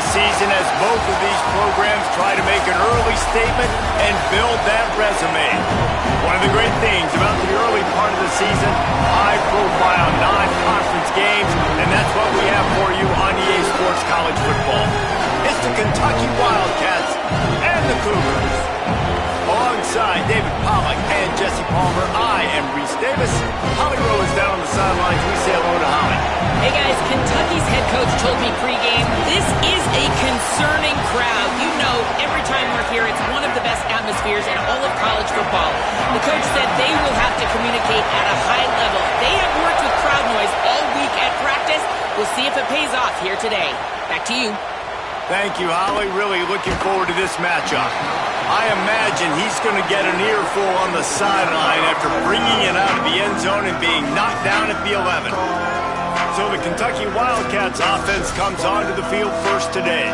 season as both of these programs try to make an early statement and build that resume. One of the great things about the early part of the season, high-profile non-conference games, and that's what we have for you on EA Sports College Football. It's the Kentucky Wildcats and the Cougars. Alongside David Pollack and Jesse Palmer, I am Reese Davis. Holly Rowe is down on the sidelines. We say hello to Holly. Hey guys, Kentucky's head coach told me pregame, this is a concerning crowd. You know, every time we're here, it's one of the best atmospheres in all of college football. The coach said they will have to communicate at a high level. They have worked with crowd noise all week at practice. We'll see if it pays off here today. Back to you. Thank you, Holly. Really looking forward to this matchup. I imagine he's going to get an earful on the sideline after bringing it out of the end zone and being knocked down at the 11. So the Kentucky Wildcats offense comes onto the field first today.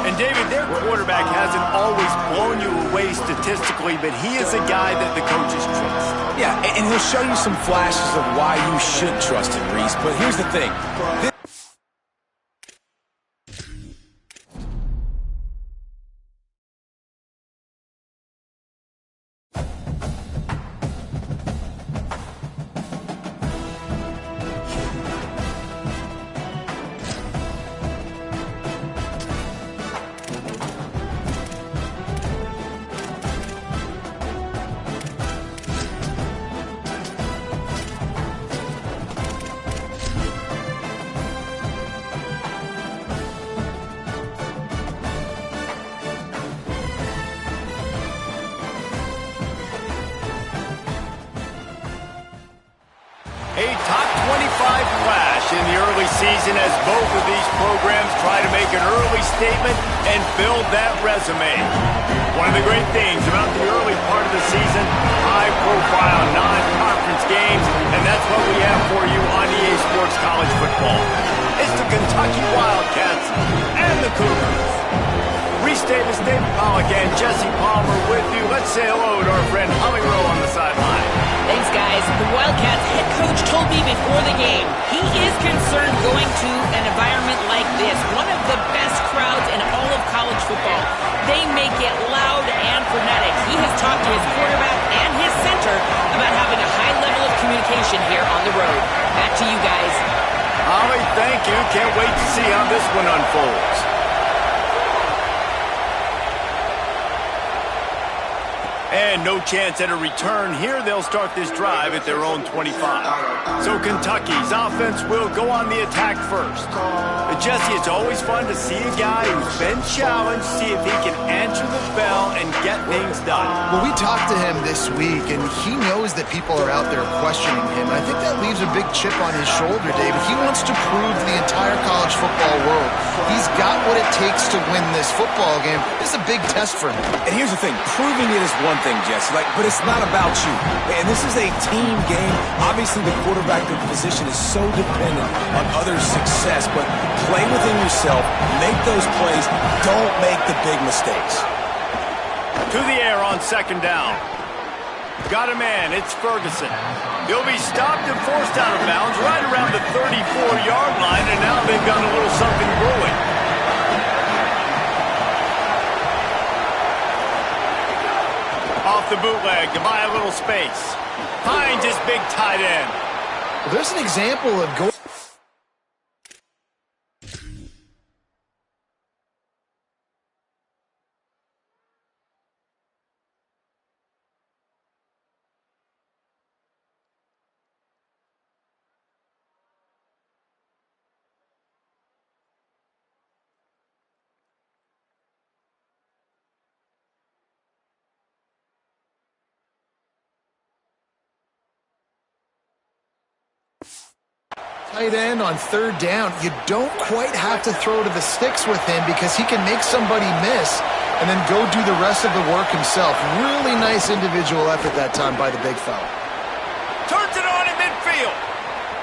And David, their quarterback hasn't always blown you away statistically, but he is a guy that the coaches trust. Yeah, and he'll show you some flashes of why you should trust him, Reese. But here's the thing. A top 25 flash in the early season as both of these programs try to make an early statement and build that resume. One of the great things about the early part of the season, high-profile non-conference games, and that's what we have for you on EA Sports College Football. It's the Kentucky Wildcats and the Cougars. Reese Davis, David Pollack, and Jesse Palmer with you. Let's say hello to our friend Holly Rowe on the sideline. Thanks, guys. The Wildcats head coach told me before the game he is concerned going to an environment like this, one of the best crowds in all of college football. They make it loud and frenetic. He has talked to his quarterback and his center about having a high level of communication here on the road. Back to you guys. Holly, thank you. Can't wait to see how this one unfolds. And no chance at a return here. They'll start this drive at their own 25. So Kentucky's offense will go on the attack first. But Jesse, it's always fun to see a guy who's been challenged, see if he can answer the bell and get things done. Well, we talked to him this week, and he knows that people are out there questioning him. I think that leaves a big chip on his shoulder, David. He wants to prove to the entire college football world he's got what it takes to win this football game. This is a big test for him. And here's the thing. Proving it is one thing, Jesse, but it's not about you. And this is a team game. Obviously, the quarterback position is so dependent on others' success, but play within yourself, make those plays, don't make the big mistakes. To the air on second down. Got a man, it's Ferguson. He'll be stopped and forced out of bounds right around the 34-yard line, and now they've got a little something brewing. Off the bootleg to buy a little space. Finds his big tight end. Well, there's an example of going. Tight end on third down. You don't quite have to throw to the sticks with him because he can make somebody miss and then go do the rest of the work himself. Really nice individual effort that time by the big fella. Turns it on in midfield.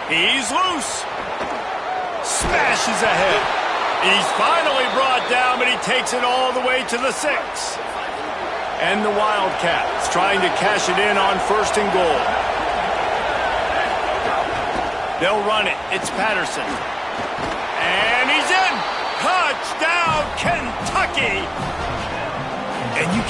He's loose. Smashes ahead. He's finally brought down, but he takes it all the way to the 6. And the Wildcats trying to cash it in on first and goal. They'll run it. It's Patterson. And he's in. Touchdown,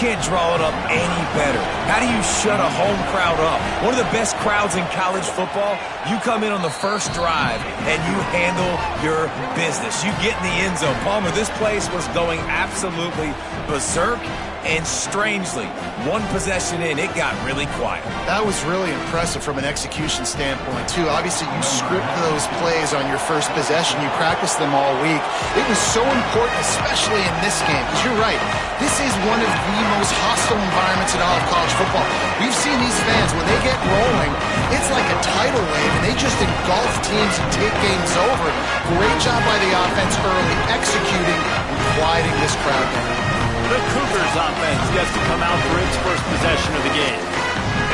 can't draw it up any better. How do you shut a home crowd up? One of the best crowds in college football. You come in on the first drive and you handle your business. You get in the end zone. Palmer, this place was going absolutely berserk. And strangely, one possession in, it got really quiet. That was really impressive from an execution standpoint, too. Obviously, you script those plays on your first possession. You practice them all week. It was so important, especially in this game, because you're right. This is one of the most hostile environments in all of college football. We've seen these fans, when they get rolling, it's like a tidal wave, and they just engulf teams and take games over. Great job by the offense early, executing and quieting this crowd down. The Cougars offense gets to come out for its first possession of the game.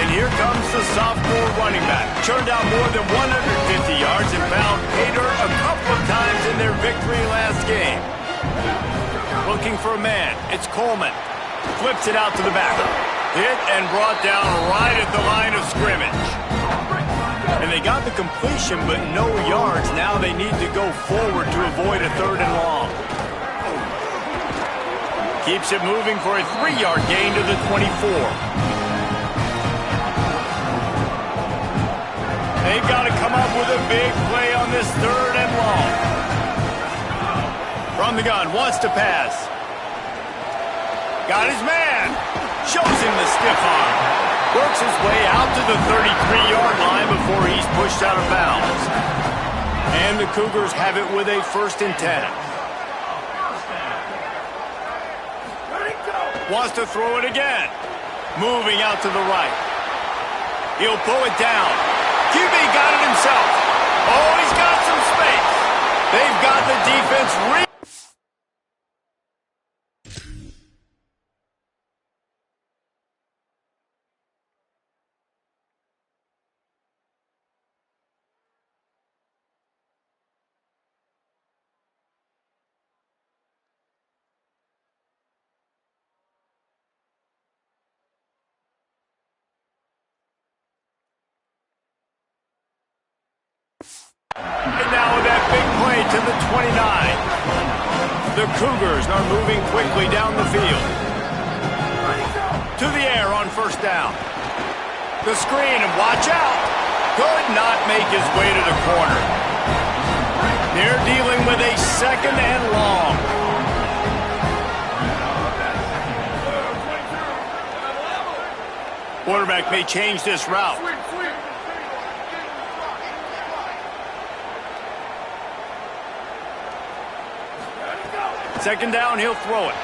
And here comes the sophomore running back. Churned out more than 150 yards and found pay dirt a couple of times in their victory last game. Looking for a man. It's Coleman. Flips it out to the back. Hit and brought down right at the line of scrimmage. And they got the completion, but no yards. Now they need to go forward to avoid a 3rd and long. Keeps it moving for a 3-yard gain to the 24. They've got to come up with a big play on this 3rd and long. From the gun, wants to pass. Got his man. Shows him the stiff arm. Works his way out to the 33-yard line before he's pushed out of bounds. And the Cougars have it with a 1st and 10. Wants to throw it again. Moving out to the right. He'll pull it down. QB got it himself. Oh, he's got some space. They've got the defense And now with that big play to the 29. The Cougars are moving quickly down the field. To the air on 1st down. The screen, and watch out. Could not make his way to the corner. They're dealing with a 2nd and long. Quarterback may change this route. Second down, he'll throw it.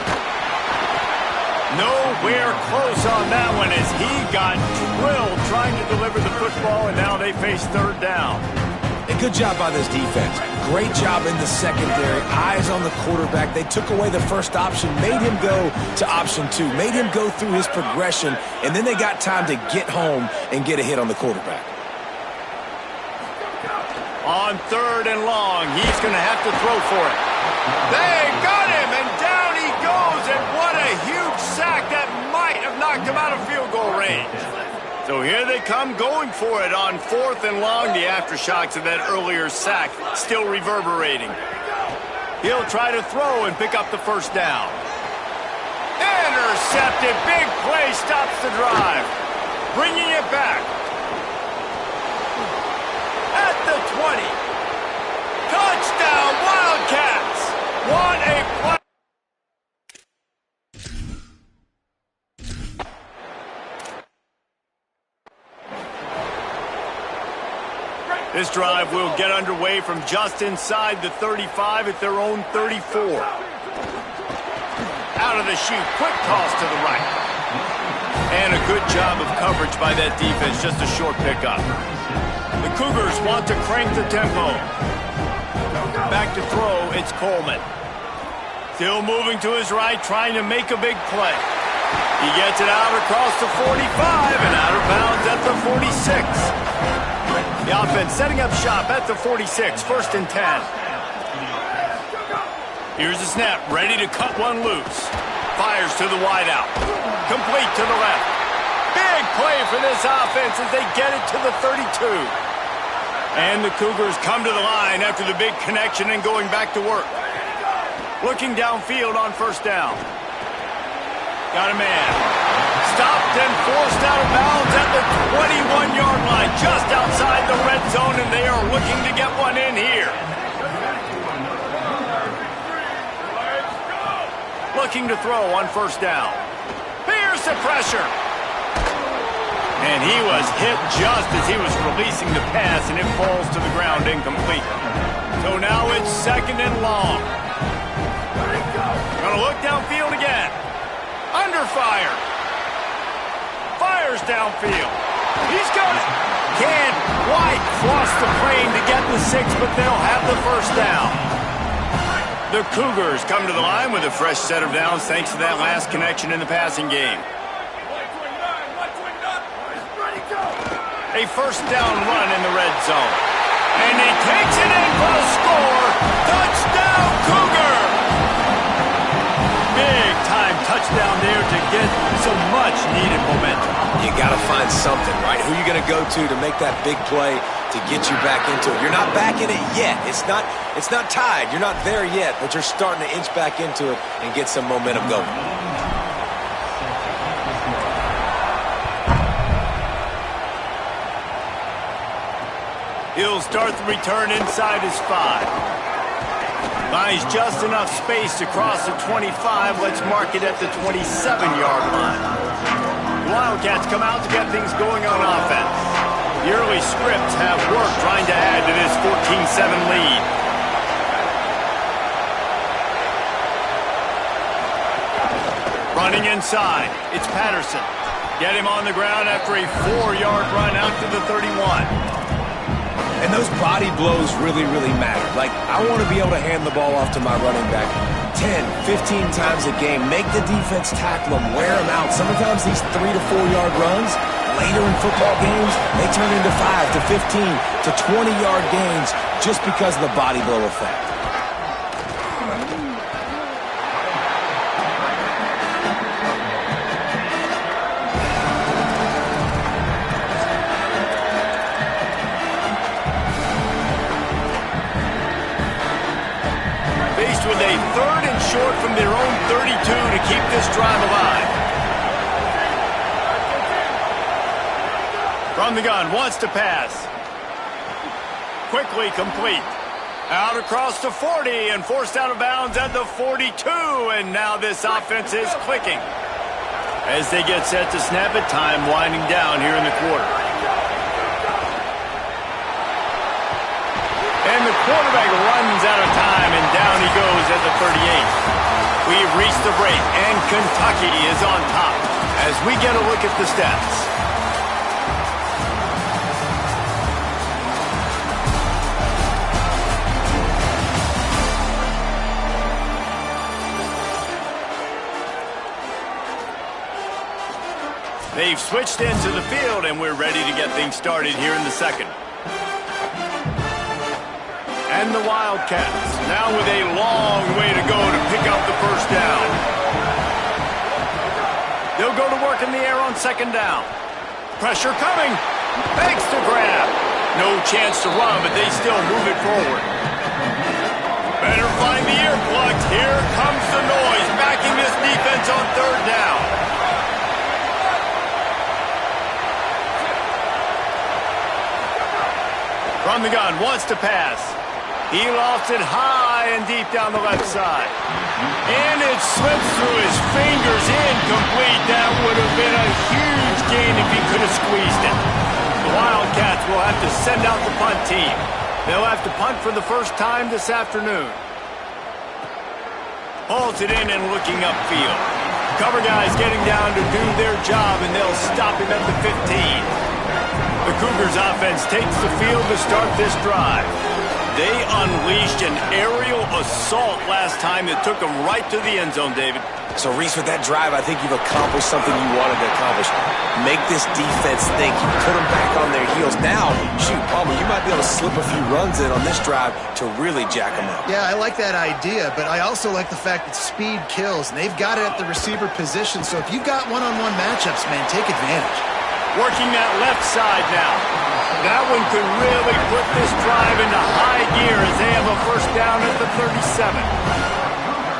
Nowhere close on that one as he got drilled trying to deliver the football, and now they face 3rd down. A good job by this defense. Great job in the secondary. Eyes on the quarterback. They took away the first option, made him go to option 2, made him go through his progression, and then they got time to get home and get a hit on the quarterback. On 3rd and long, he's going to have to throw for it. They got him, and down he goes, and what a huge sack that might have knocked him out of field goal range. So here they come going for it on 4th and long. The aftershocks of that earlier sack still reverberating. He'll try to throw and pick up the 1st down. Intercepted, big play, stops the drive. Bringing it back. At the 20. Touchdown, Wildcats! What a play! This drive will get underway from just inside the 35 at their own 34. Out of the chute, quick toss to the right. And a good job of coverage by that defense, just a short pickup. The Cougars want to crank the tempo. Back to throw, it's Coleman. Still moving to his right, trying to make a big play. He gets it out across the 45 and out of bounds at the 46. The offense setting up shop at the 46, 1st and 10. Here's the snap, ready to cut one loose. Fires to the wideout. Complete to the left. Big play for this offense as they get it to the 32. And the Cougars come to the line after the big connection and going back to work. Looking downfield on 1st down. Got a man. Stopped and forced out of bounds at the 21-yard line, just outside the red zone, and they are looking to get one in here. Looking to throw on first down. Here's the pressure. And he was hit just as he was releasing the pass, and it falls to the ground incomplete. So now it's second and long. Gonna look downfield again. Under fire. Fires downfield. He's got it. Can't quite cross the plane to get the 6, but they'll have the first down. The Cougars come to the line with a fresh set of downs thanks to that last connection in the passing game. A first down run in the red zone. And he takes it in for a score. Touchdown, Cougar! Big time touchdown there to get some much needed momentum. You got to find something, right? Who are you going to go to make that big play to get you back into it? You're not back in it yet. It's not tied. You're not there yet, but you're starting to inch back into it and get some momentum going. He'll start the return inside his 5. Finds just enough space to cross the 25. Let's mark it at the 27-yard line. Wildcats come out to get things going on offense. The early scripts have worked trying to add to this 14-7 lead. Running inside, it's Patterson. Get him on the ground after a 4-yard run out to the 31. And those body blows really, really matter. Like, I want to be able to hand the ball off to my running back 10, 15 times a game. Make the defense tackle them, wear them out. Sometimes these 3 to 4-yard runs, later in football games, they turn into 5 to 15 to 20-yard gains just because of the body blow effect. With a third and short from their own 32 to keep this drive alive. From the gun, wants to pass. Quickly complete. Out across the 40 and forced out of bounds at the 42. And now this offense is clicking. As they get set to snap it, time winding down here in the quarter. And the quarterback runs out of time, and down he goes at the 38. We've reached the break, and Kentucky is on top as we get a look at the stats. They've switched into the field, and we're ready to get things started here in the second. And the Wildcats, now with a long way to go to pick up the first down. They'll go to work in the air on second down. Pressure coming. Makes the grab. No chance to run, but they still move it forward. Better find the earplugs. Here comes the noise, backing this defense on third down. From the gun, wants to pass. He lost it high and deep down the left side. And it slips through his fingers, incomplete. That would have been a huge gain if he could have squeezed it. The Wildcats will have to send out the punt team. They'll have to punt for the first time this afternoon. Holds it in and looking upfield. Cover guys getting down to do their job, and they'll stop him at the 15. The Cougars offense takes the field to start this drive. They unleashed an aerial assault last time that took them right to the end zone, David. So, Reese, with that drive, I think you've accomplished something you wanted to accomplish. Make this defense think. You put them back on their heels. Now, shoot, Palmer, you might be able to slip a few runs in on this drive to really jack them up. Yeah, I like that idea, but I also like the fact that speed kills, and they've got it at the receiver position. So if you've got one-on-one matchups, man, take advantage. Working that left side now. That one could really put this drive into high gear as they have a first down at the 37.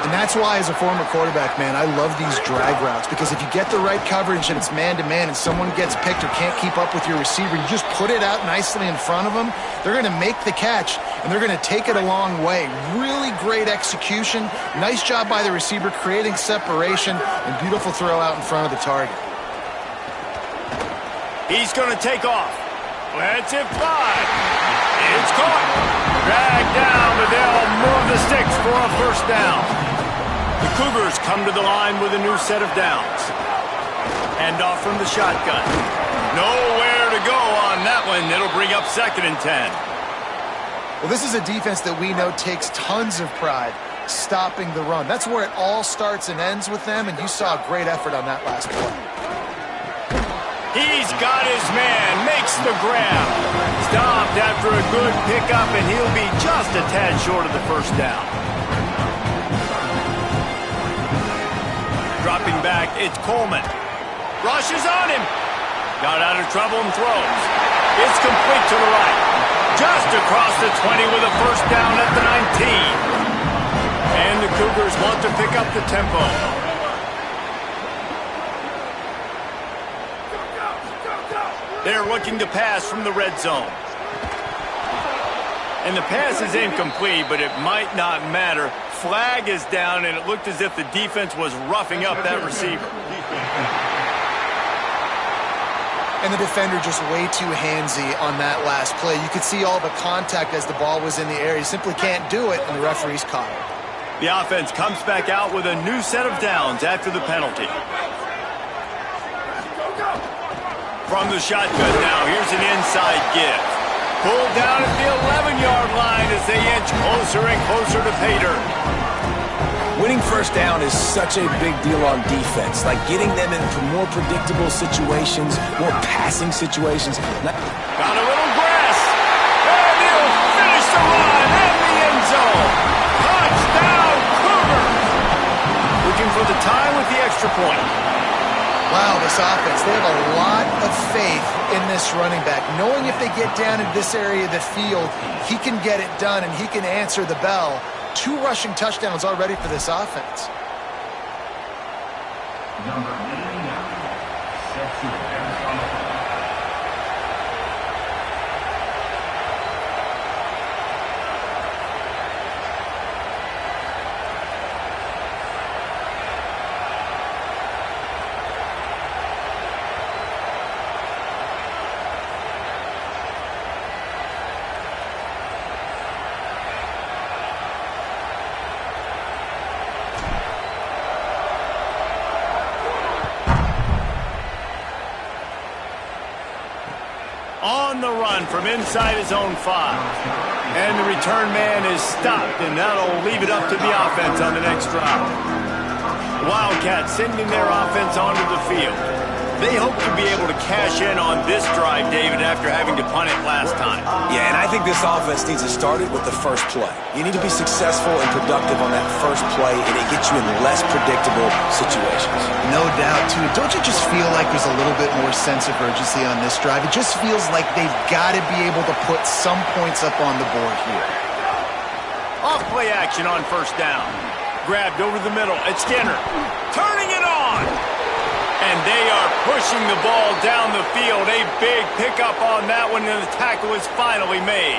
And that's why, as a former quarterback, man, I love these drag routes, because if you get the right coverage and it's man-to-man and someone gets picked or can't keep up with your receiver, you just put it out nicely in front of them, they're going to make the catch, and they're going to take it a long way. Really great execution. Nice job by the receiver creating separation, and beautiful throw out in front of the target. He's going to take off. Let's it fly. It's caught. Dragged down, but they'll move the sticks for a first down. The Cougars come to the line with a new set of downs. Hand off from the shotgun. Nowhere to go on that one. It'll bring up 2nd and 10. Well, this is a defense that we know takes tons of pride stopping the run. That's where it all starts and ends with them, and you saw a great effort on that last play. He's got his man, makes the grab. Stopped after a good pickup, and he'll be just a tad short of the first down. Dropping back, it's Coleman. Rushes on him. Got out of trouble and throws. It's complete to the right. Just across the 20 with a first down at the 19. And the Cougars want to pick up the tempo. They're looking to pass from the red zone. And the pass is incomplete, but it might not matter. Flag is down, and it looked as if the defense was roughing up that receiver. And the defender just way too handsy on that last play. You could see all the contact as the ball was in the air. He simply can't do it, and the referee's caught it. The offense comes back out with a new set of downs after the penalty. From the shotgun now, here's an inside give. Pulled down at the 11-yard line as they inch closer and closer to pay dirt. Winning first down is such a big deal on defense, like getting them into more predictable situations, more passing situations. Got a little grass, and he'll finish the run in the end zone. Touchdown, Cougar! Looking for the tie with the extra point. Wow, this offense, they have a lot of faith in this running back. Knowing if they get down in this area of the field, he can get it done and he can answer the bell. 2 rushing touchdowns already for this offense. Number 89, sets your Arizona. On the run from inside his own 5. And the return man is stopped, and that'll leave it up to the offense on the next drive. Wildcats sending their offense onto the field. They hope to be able to cash in on this drive, David, after having to punt it last time. Yeah, and I think this offense needs to start it with the first play. You need to be successful and productive on that first play, and it gets you in less predictable situations. No doubt, too. Don't you just feel like there's a little bit more sense of urgency on this drive? It just feels like they've got to be able to put some points up on the board here. Off play action on first down. Grabbed over the middle. It's Skinner. Turning it on. And they are pushing the ball down the field. A big pickup on that one, and the tackle is finally made.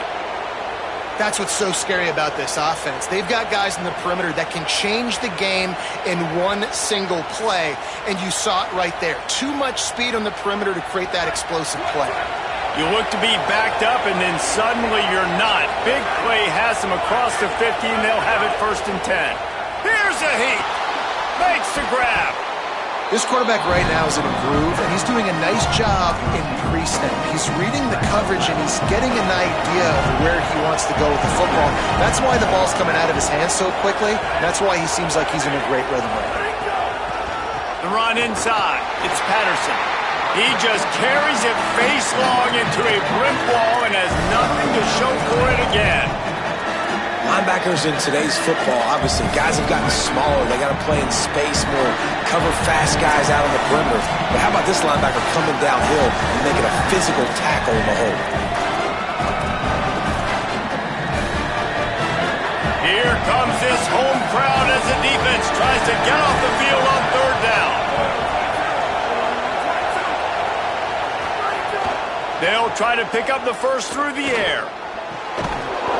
That's what's so scary about this offense. They've got guys in the perimeter that can change the game in one single play, and you saw it right there. Too much speed on the perimeter to create that explosive play. You look to be backed up, and then suddenly you're not. Big play has them across the 50, and they'll have it 1st and 10. Here's a heat. Makes the grab. This quarterback right now is in a groove, and he's doing a nice job in pre-snap. He's reading the coverage, and he's getting an idea of where he wants to go with the football. That's why the ball's coming out of his hands so quickly. That's why he seems like he's in a great rhythm right now. The run inside. It's Patterson. He just carries it face long into a brick wall and has nothing to show for it again. Linebackers in today's football, obviously, guys have gotten smaller. They got to play in space more, cover fast guys out on the perimeter. But how about this linebacker coming downhill and making a physical tackle in the hole? Here comes this home crowd as the defense tries to get off the field on third down. They'll try to pick up the first through the air.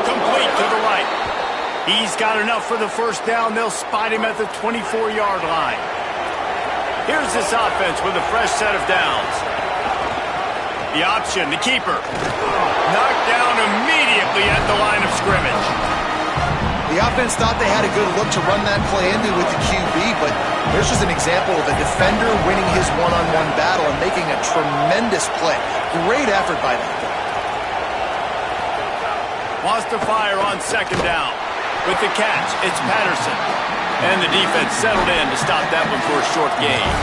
Complete to the right. He's got enough for the first down. They'll spot him at the 24-yard line. Here's this offense with a fresh set of downs. The option, the keeper. Knocked down immediately at the line of scrimmage. The offense thought they had a good look to run that play into with the QB, but there's just an example of a defender winning his one-on-one battle and making a tremendous play. Great effort by that guy. Wants to fire on second down. With the catch, it's Patterson. And the defense settled in to stop that one for a short gain.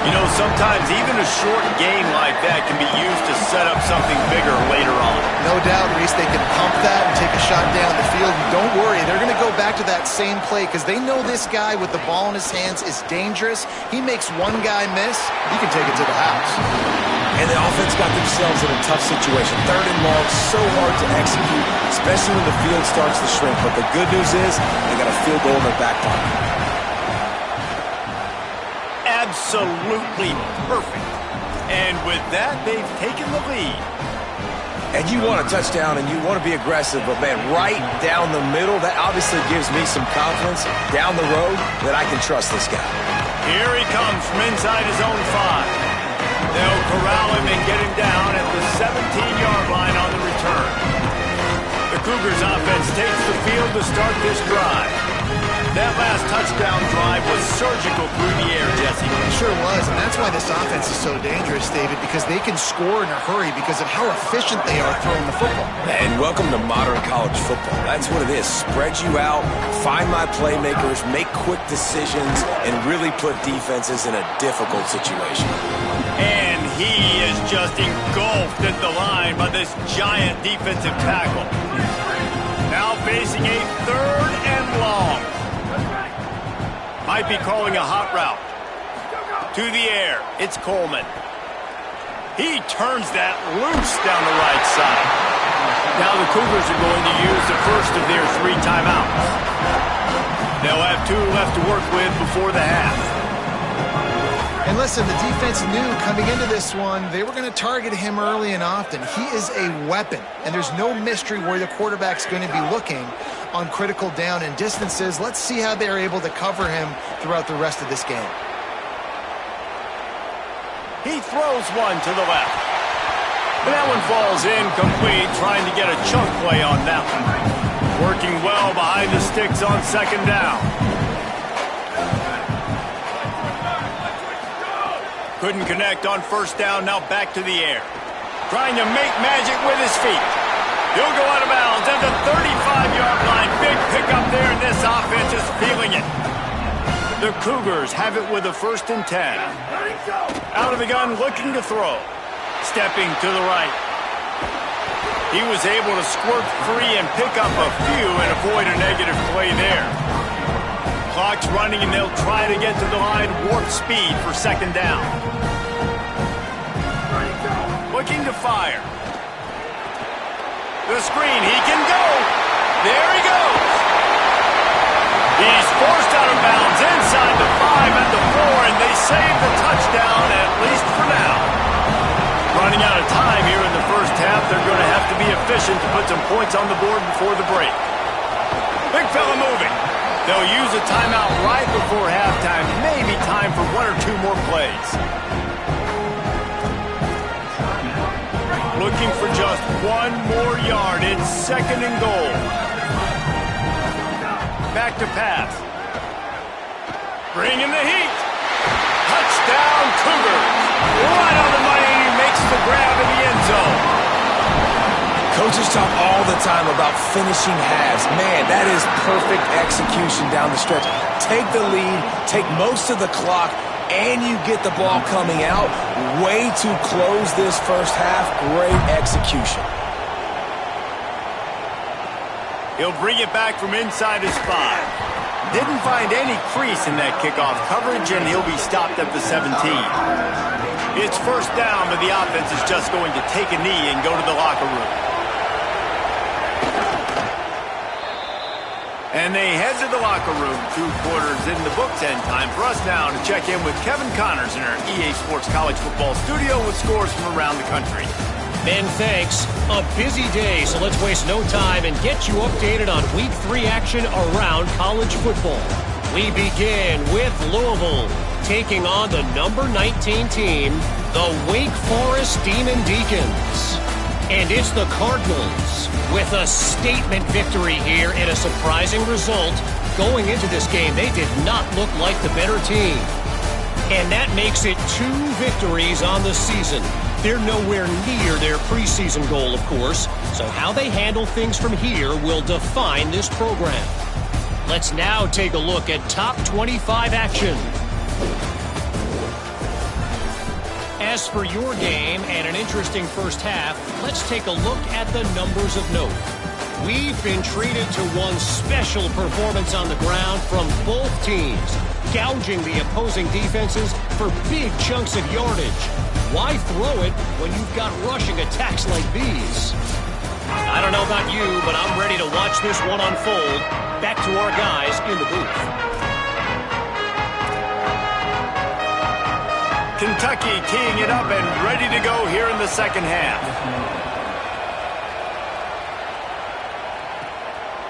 You know, sometimes even a short game like that can be used to set up something bigger later on. No doubt, Reese, they can pump that and take a shot down the field. And don't worry, they're going to go back to that same play because they know this guy with the ball in his hands is dangerous. He makes one guy miss, he can take it to the house. And the offense got themselves in a tough situation. Third and long, so hard to execute, especially when the field starts to shrink. But the good news is they got a field goal in their back pocket. Absolutely perfect. And with that, they've taken the lead. And you want a touchdown and you want to be aggressive, but man, right down the middle, that obviously gives me some confidence down the road that I can trust this guy. Here he comes from inside his own 5. They'll corral him and get him down at the 17-yard line on the return. The Cougars offense takes the field to start this drive. That last touchdown drive was surgical through the air, Jesse. It sure was, and that's why this offense is so dangerous, David, because they can score in a hurry because of how efficient they are throwing the football. And welcome to modern college football. That's what it is. Spread you out, find my playmakers, make quick decisions, and really put defenses in a difficult situation. And he is just engulfed at the line by this giant defensive tackle. Now facing a third and long. Might be calling a hot route. To the air, it's Coleman. He turns that loose down the right side. Now the Cougars are going to use the first of their 3 timeouts. They'll have 2 left to work with before the half. And listen, the defense knew coming into this one, they were going to target him early and often. He is a weapon, and there's no mystery where the quarterback's going to be looking on critical down and distances. Let's see how they're able to cover him throughout the rest of this game. He throws one to the left. And that one falls incomplete, trying to get a chunk play on that one. Working well behind the sticks on second down. Couldn't connect on first down, now back to the air. Trying to make magic with his feet. He'll go out of bounds at the 35-yard line. Big pickup there, and this offense is feeling it. The Cougars have it with a 1st and 10. Out of the gun, looking to throw. Stepping to the right. He was able to squirt free and pick up a few and avoid a negative play there. Clock's running, and they'll try to get to the line warp speed for second down. Looking to fire. The screen, he can go. There he goes. He's forced out of bounds inside the 5 at the 4, and they save the touchdown, at least for now. Running out of time here in the first half, they're going to have to be efficient to put some points on the board before the break. Big fella moving. They'll use a timeout right before halftime. Maybe time for 1 or 2 more plays. Looking for just 1 more yard. It's 2nd and goal. Back to pass. Bringing the heat. Touchdown, Cougars. Right on the money. Makes the grab in the end zone. Coaches talk all the time about finishing halves. Man, that is perfect execution down the stretch. Take the lead, take most of the clock, and you get the ball coming out. Way to close this first half. Great execution. He'll bring it back from inside his 5. Didn't find any crease in that kickoff coverage, and he'll be stopped at the 17. It's first down, but the offense is just going to take a knee and go to the locker room. And they head to the locker room. 2 quarters in the books, and time for us now to check in with Kevin Connors in our EA Sports College Football studio with scores from around the country. Ben, thanks. A busy day, so let's waste no time and get you updated on Week 3 action around college football. We begin with Louisville taking on the number 19 team, the Wake Forest Demon Deacons. And it's the Cardinals with a statement victory here and a surprising result. Going into this game, they did not look like the better team. And that makes it 2 victories on the season. They're nowhere near their preseason goal, of course, so how they handle things from here will define this program. Let's now take a look at top 25 action. As for your game and an interesting first half, let's take a look at the numbers of note. We've been treated to one special performance on the ground from both teams, gouging the opposing defenses for big chunks of yardage. Why throw it when you've got rushing attacks like these? I don't know about you, but I'm ready to watch this one unfold. Back to our guys in the booth. Kentucky teeing it up and ready to go here in the second half.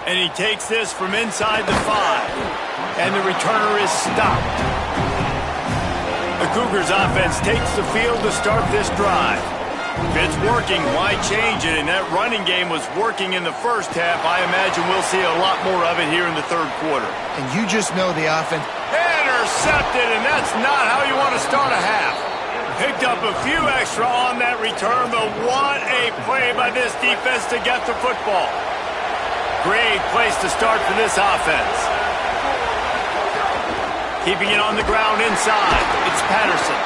And he takes this from inside the 5. And the returner is stopped. The Cougars offense takes the field to start this drive. If it's working, why change it? And that running game was working in the first half. I imagine we'll see a lot more of it here in the third quarter. And you just know the offense. Intercepted, and that's not how you want to start a half. Picked up a few extra on that return, but what a play by this defense to get the football. Great place to start for this offense. Keeping it on the ground inside. It's Patterson.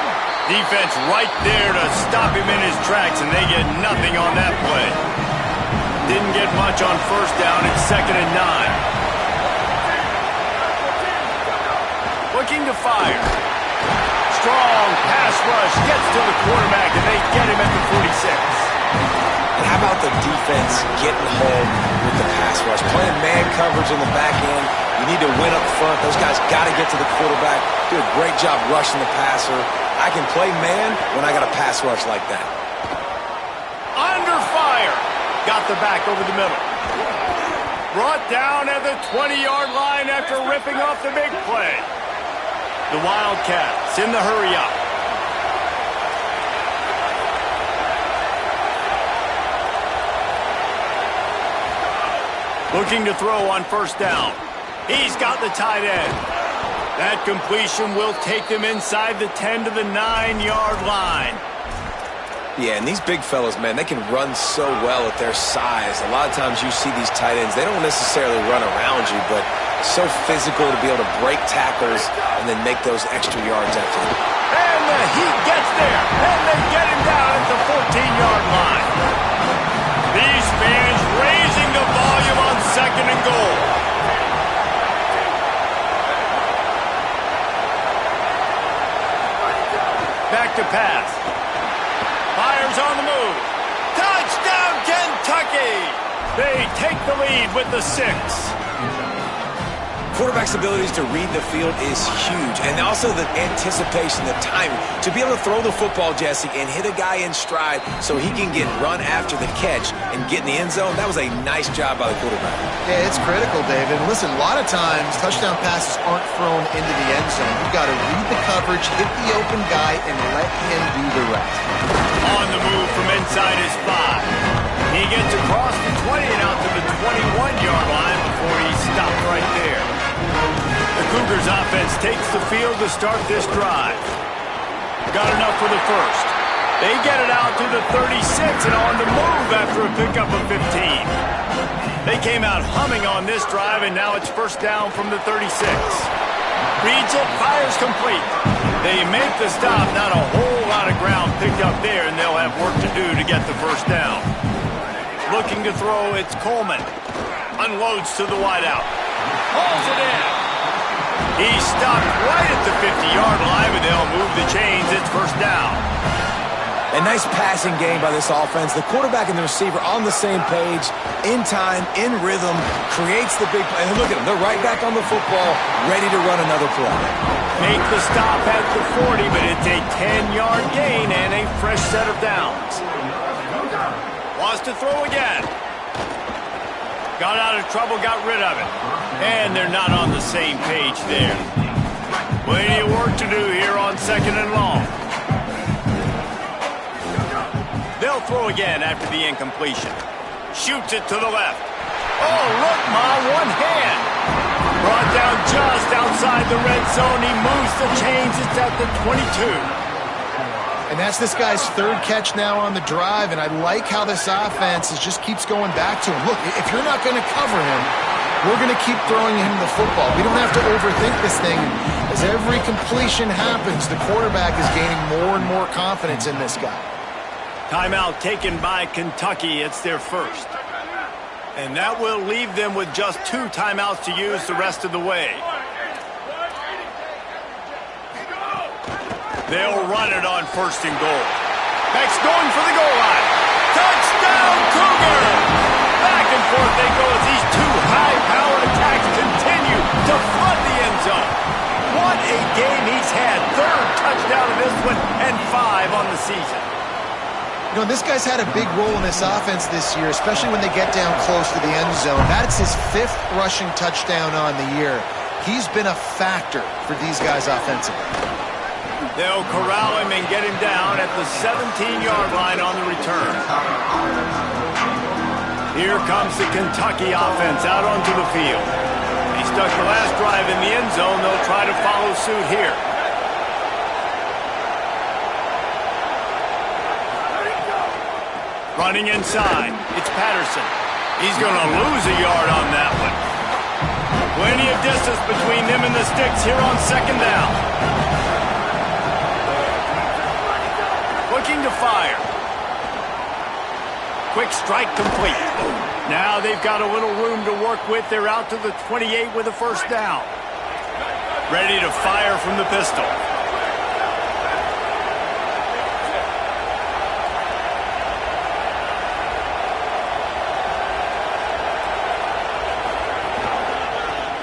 Defense right there to stop him in his tracks, and they get nothing on that play. Didn't get much on first down. It's 2nd and 9. Looking to fire. Strong pass rush gets to the quarterback, and they get him at the 46. And how about the defense getting home with the pass rush? Playing man coverage in the back end. You need to win up front. Those guys got to get to the quarterback. Do a great job rushing the passer. I can play man when I got a pass rush like that. Under fire. Got the back over the middle. Brought down at the 20-yard line after ripping off the big play. The Wildcats in the hurry-up. Looking to throw on first down. He's got the tight end. That completion will take them inside the 10 to the 9-yard line. Yeah, and these big fellas, man, they can run so well at their size. A lot of times you see these tight ends, they don't necessarily run around you, but so physical to be able to break tackles and then make those extra yards after them. And the heat gets there, and they get him down at the 14-yard line. These fans raising the volume on 2nd and goal. Back to pass. Fires on the move. Touchdown, Kentucky! They take the lead with the 6. Quarterback's abilities to read the field is huge, and also the anticipation, the timing. To be able to throw the football, Jesse, and hit a guy in stride so he can get run after the catch and get in the end zone, that was a nice job by the quarterback. Yeah, it's critical, David. Listen, a lot of times touchdown passes aren't thrown into the end zone. You've got to read the coverage, hit the open guy, and let him do the rest. On the move from inside his 5. He gets across the 20 and out to the 21-yard line before he's stopped right there. The Cougars offense takes the field to start this drive. Got enough for the first. They get it out to the 36 and on the move after a pickup of 15. They came out humming on this drive, and now it's first down from the 36. Reads it, fires complete. They make the stop, not a whole lot of ground picked up there, and they'll have work to do to get the first down. Looking to throw, it's Coleman. Unloads to the wideout. Hauls it in. He stopped right at the 50-yard line, but they'll move the chains. It's first down. A nice passing game by this offense. The quarterback and the receiver on the same page, in time, in rhythm, creates the big play. And look at them. They're right back on the football, ready to run another play. Make the stop at the 40, but it's a 10-yard gain and a fresh set of downs. Wants to throw again. Got out of trouble, got rid of it. And they're not on the same page there. Plenty of work to do here on 2nd and long. They'll throw again after the incompletion. Shoots it to the left. Oh, look, Ma, one hand. Brought down just outside the red zone. He moves the chains. It's at the 22. And that's this guy's 3rd catch now on the drive, and I like how this offense just keeps going back to him. Look, if you're not going to cover him, we're going to keep throwing him the football. We don't have to overthink this thing. As every completion happens, the quarterback is gaining more and more confidence in this guy. Timeout taken by Kentucky. It's their first. And that will leave them with just 2 timeouts to use the rest of the way. They'll run it on 1st and goal. Beck's going for the goal line. Touchdown, Cougar! Back and forth they go as these 2 high-powered attacks continue to flood the end zone. What a game he's had. 3rd touchdown of this one and 5 on the season. You know, this guy's had a big role in this offense this year, especially when they get down close to the end zone. That's his 5th rushing touchdown on the year. He's been a factor for these guys offensively. They'll corral him and get him down at the 17-yard line on the return. Here comes the Kentucky offense out onto the field. He stuck the last drive in the end zone. They'll try to follow suit here. Running inside, it's Patterson. He's going to lose a yard on that one. Plenty of distance between them and the sticks here on 2nd down. Looking to fire. Quick strike complete. Now they've got a little room to work with. They're out to the 28 with a 1st down. Ready to fire from the pistol.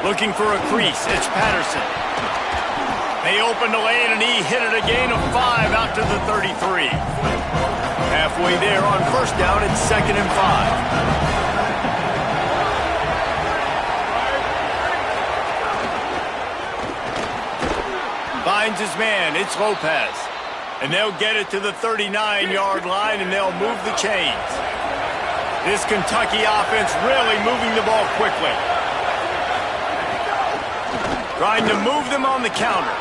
Looking for a crease. It's Patterson. They opened the lane, and he hit it a gain of 5 out to the 33. Halfway there on 1st down, it's 2nd and 5. Finds his man. It's Lopez. And they'll get it to the 39-yard line, and they'll move the chains. This Kentucky offense really moving the ball quickly. Trying to move them on the counter.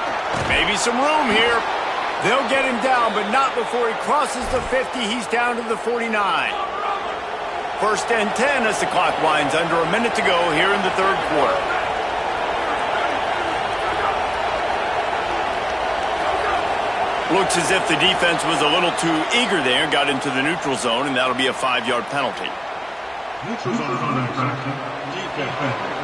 Maybe some room here. They'll get him down, but not before he crosses the 50. He's down to the 49. 1st and 10 as the clock winds under a minute to go here in the 3rd quarter. Looks as if the defense was a little too eager there, got into the neutral zone, and that'll be a 5-yard penalty. Neutral zone infraction. Defense penalty.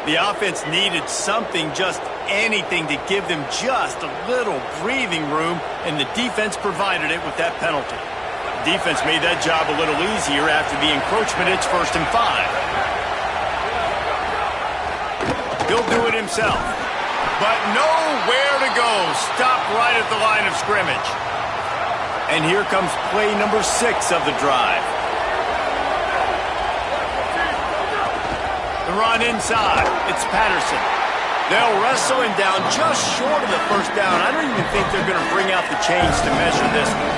The offense needed something, just anything, to give them just a little breathing room, and the defense provided it with that penalty. The defense made that job a little easier after the encroachment. It's 1st and 5. He'll do it himself, but nowhere to go. Stopped right at the line of scrimmage. And here comes play number 6 of the drive. The run inside. It's Patterson. They'll wrestle him down just short of the 1st down. I don't even think they're going to bring out the chains to measure this one.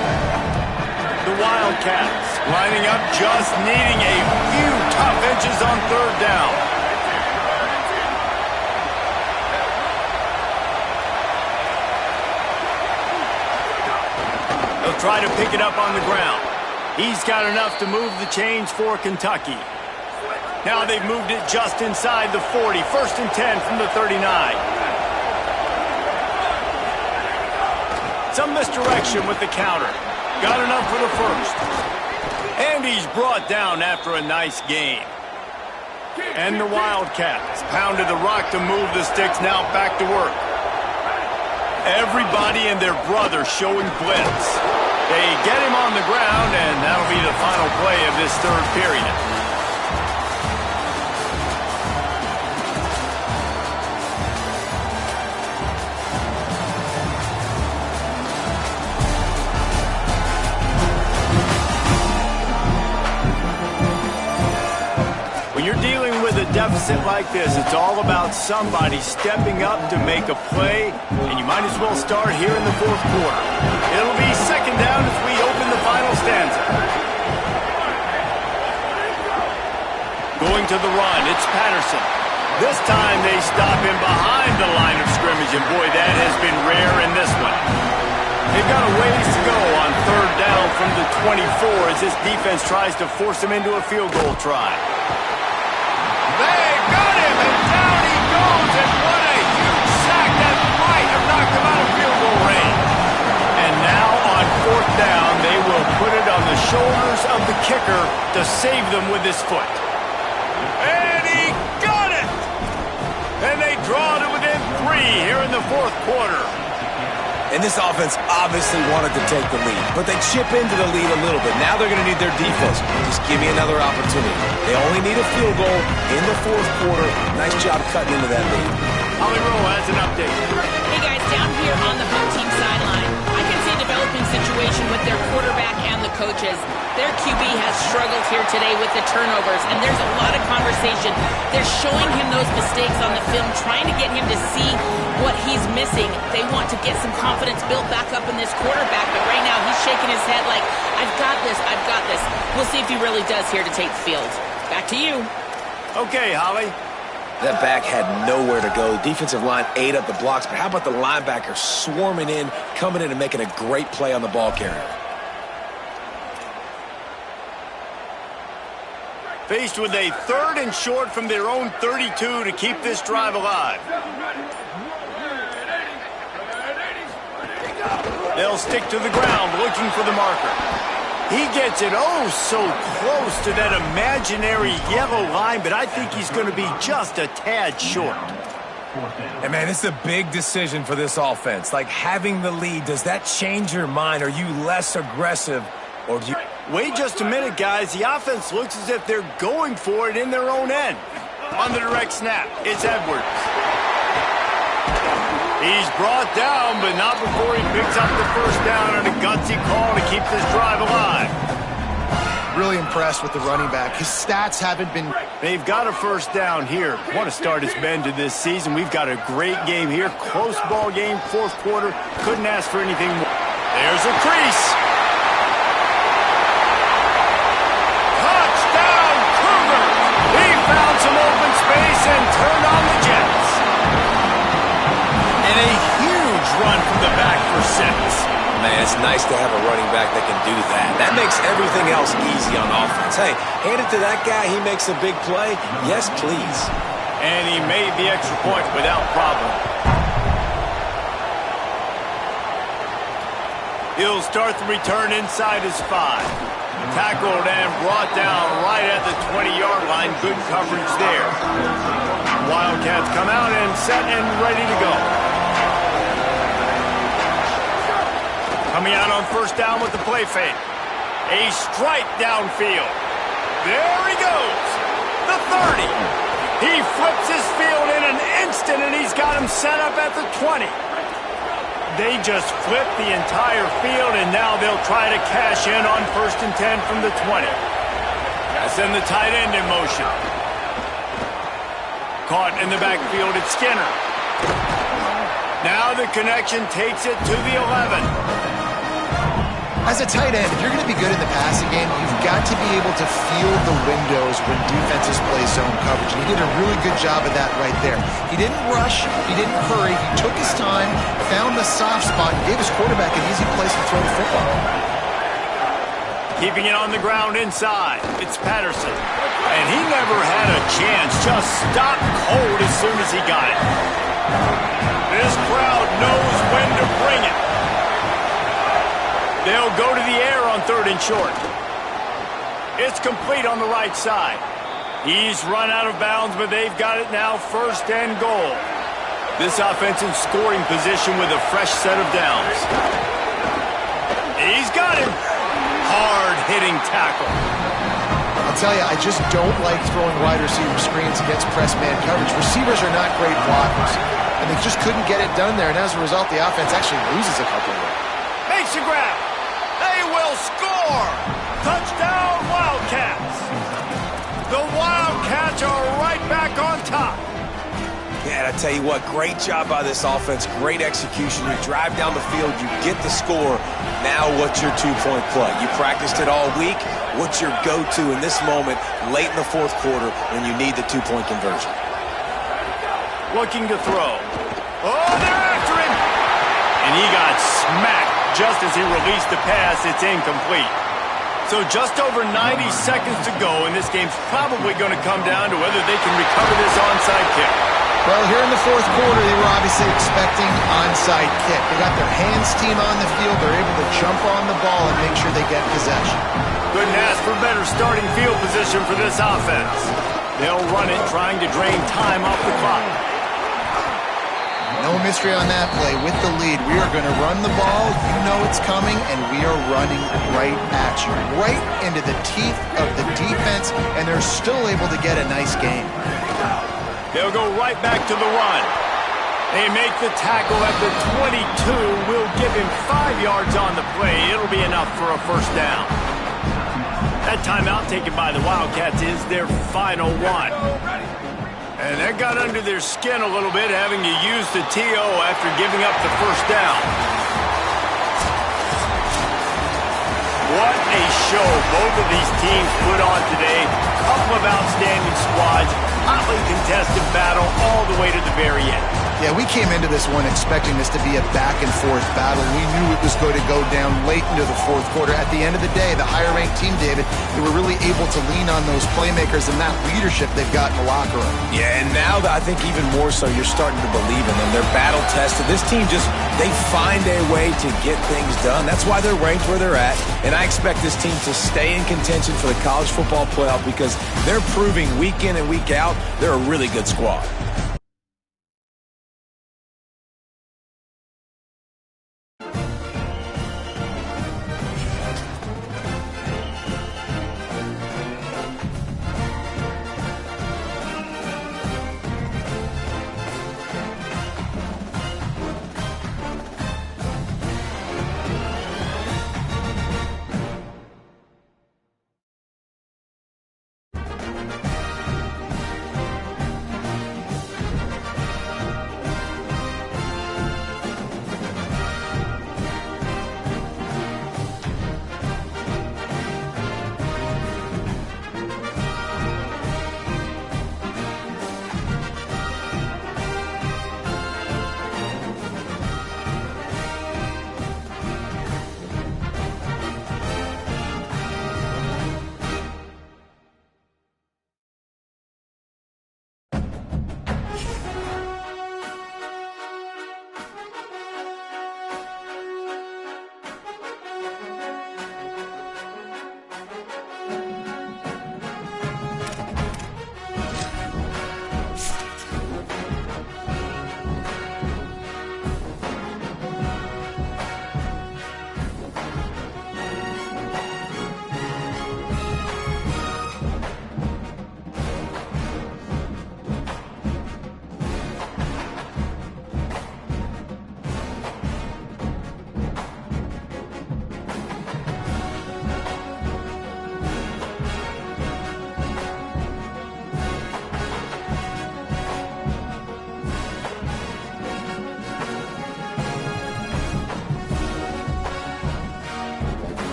The Wildcats lining up, just needing a few tough inches on 3rd down. They'll try to pick it up on the ground. He's got enough to move the chains for Kentucky. Now they've moved it just inside the 40. 1st and 10 from the 39. Some misdirection with the counter. Got enough for the 1st. And he's brought down after a nice game. And the Wildcats pounded the rock to move the sticks, now back to work. Everybody and their brother showing blitz. They get him on the ground, and that'll be the final play of this third period. When you're dealing with a deficit like this, it's all about somebody stepping up to make a play, and you might as well start here in the fourth quarter. It'll be second down as we open the final stanza. Going to the run, it's Patterson. This time they stop him behind the line of scrimmage, and boy, that has been rare in this one. They've got a ways to go on third down from the 24 as this defense tries to force him into a field goal try. They got him, and down he goes, and what a huge sack that might have knocked him out of field goal range. And now on fourth down, they will put it on the shoulders of the kicker to save them with his foot. And he got it! And they draw to within 3 here in the fourth quarter. And this offense obviously wanted to take the lead, but they chip into the lead a little bit. Now they're going to need their defense. Just give me another opportunity. They only need a field goal in the fourth quarter. Nice job cutting into that lead. Holly Rowe has an update. Hey guys, down here on the home team sideline, I can see a developing situation with their quarterback and the coaches. Their QB has struggled here today with the turnovers, and there's a lot of conversation. They're showing him those mistakes on the film, trying to get him to see what he's missing. They want to get some confidence built back up in this quarterback, but right now he's shaking his head like, I've got this, I've got this. We'll see if he really does here to take the field. Back to you. Okay, Holly. That back had nowhere to go. Defensive line ate up the blocks, but how about the linebacker swarming in, coming in and making a great play on the ball carrier? Faced with a third and short from their own 32 to keep this drive alive. They'll stick to the ground looking for the marker. He gets it oh so close to that imaginary yellow line, but I think he's going to be just a tad short. And man, it's a big decision for this offense. Like having the lead, does that change your mind? Are you less aggressive or do you... Wait just a minute, guys. The offense looks as if they're going for it in their own end. On the direct snap, it's Edwards. He's brought down, but not before he picks up the first down on a gutsy call to keep this drive alive. Really impressed with the running back. His stats haven't been... They've got a first down here. What a start it's been to this season. We've got a great game here. Close ball game, fourth quarter. Couldn't ask for anything more. There's a crease. Touchdown, Cougar! He found some open space and turned on the Jets. And a huge run from the back for 6. Man, it's nice to have a running back that can do that. That makes everything else easy on offense. Hey, hand it to that guy, he makes a big play. Yes, please. And he made the extra point without problem. He'll start the return inside his 5. Tackled and brought down right at the 20-yard line. Good coverage there. Wildcats come out and set and ready to go. Coming out on first down with the play fake. A strike downfield. There he goes. The 30. He flips his field in an instant, and he's got him set up at the 20. They just flip the entire field, and now they'll try to cash in on 1st and 10 from the 20. That's in the tight end in motion. Caught in the backfield, it's Skinner. Now the connection takes it to the 11. As a tight end, if you're going to be good in the passing game, you've got to be able to feel the windows when defenses play zone coverage. And he did a really good job of that right there. He didn't rush. He didn't hurry. He took his time, found the soft spot, and gave his quarterback an easy place to throw the football. Keeping it on the ground inside. It's Patterson. And he never had a chance. Just stopped cold as soon as he got it. This crowd knows when to bring it. They'll go to the air on 3rd and short. It's complete on the right side. He's run out of bounds, but they've got it now, 1st and goal. This offense in scoring position with a fresh set of downs. He's got him. Hard-hitting tackle. I'll tell you, I just don't like throwing wide receiver screens against press man coverage. Receivers are not great blockers, and they just couldn't get it done there, and as a result, the offense actually loses a couple of them. Makes the grab. They will score. Touchdown, Wildcats. The Wildcats are right back on top. Yeah, and I tell you what, great job by this offense, great execution. You drive down the field, you get the score. Now what's your two-point play? You practiced it all week. What's your go-to in this moment late in the 4th quarter when you need the two-point conversion? Looking to throw. Oh, they're after him. And he got smacked just as he released the pass. It's incomplete. So just over 90 seconds to go, and this game's probably going to come down to whether they can recover this onside kick. Well, here in the 4th quarter, they were obviously expecting onside kick. They got their hands team on the field. They're able to jump on the ball and make sure they get possession. Couldn't ask for better starting field position for this offense. They'll run it, trying to drain time off the clock. No mystery on that play. With the lead, we are going to run the ball. You know it's coming, and we are running right at you, right into the teeth of the defense, and they're still able to get a nice game. They'll go right back to the run. They make the tackle at the 22. We'll give him 5 yards on the play. It'll be enough for a 1st down. That timeout taken by the Wildcats is their final one. And that got under their skin a little bit, having to use the TO after giving up the 1st down. What a show both of these teams put on today. Couple of outstanding squads, hotly contested battle all the way to the very end. Yeah, we came into this one expecting this to be a back-and-forth battle. We knew it was going to go down late into the 4th quarter. At the end of the day, the higher-ranked team, David, they were really able to lean on those playmakers and that leadership they've got in the locker room. Yeah, and now I think even more so, you're starting to believe in them. They're battle-tested. This team they find a way to get things done. That's why they're ranked where they're at, and I expect this team to stay in contention for the college football playoff because they're proving week in and week out they're a really good squad.